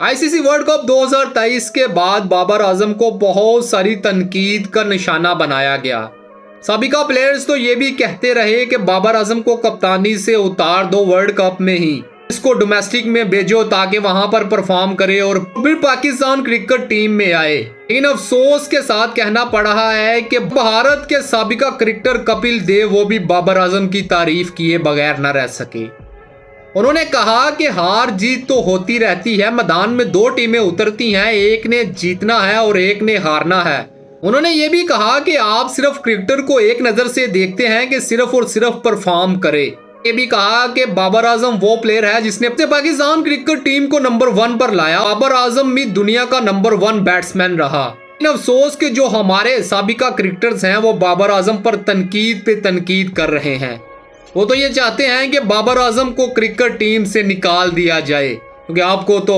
ICC world cup 2023 के बाद बाबर आजम को बहुत सारी तनकीद का निशाना बनाया गया। साबिका प्लेयर्स तो ये भी कहते रहे कि बाबर आजम को कप्तानी से उतार दो वर्ल्ड कप में ही, इसको डोमेस्टिक में भेजो ताकि वहां पर परफॉर्म करे और फिर पाकिस्तान क्रिकेट टीम में आए। लेकिन अफसोस के साथ कहना पड़ रहा है कि भारत के साबिका क्रिकेटर कपिल देव वो भी बाबर आजम की तारीफ किए बगैर न रह सके। उन्होंने कहा कि हार जीत तो होती रहती है, मैदान में दो टीमें उतरती हैं, एक ने जीतना है और एक ने हारना है। उन्होंने ये भी कहा कि आप सिर्फ क्रिकेटर को एक नजर से देखते हैं कि सिर्फ और सिर्फ परफॉर्म करे। ये भी कहा कि बाबर आजम वो प्लेयर है जिसने पाकिस्तान क्रिकेट टीम को नंबर 1 पर लाया। बाबर आजम भी दुनिया का नंबर 1 बैट्समैन रहा। अफसोस कि जो हमारे साबिका क्रिकेटर्स हैं वो बाबर आजम पर तनकीद पे तनकीद कर रहे हैं। वो तो ये चाहते हैं कि बाबर आजम को क्रिकेट टीम से निकाल दिया जाए, क्योंकि आपको तो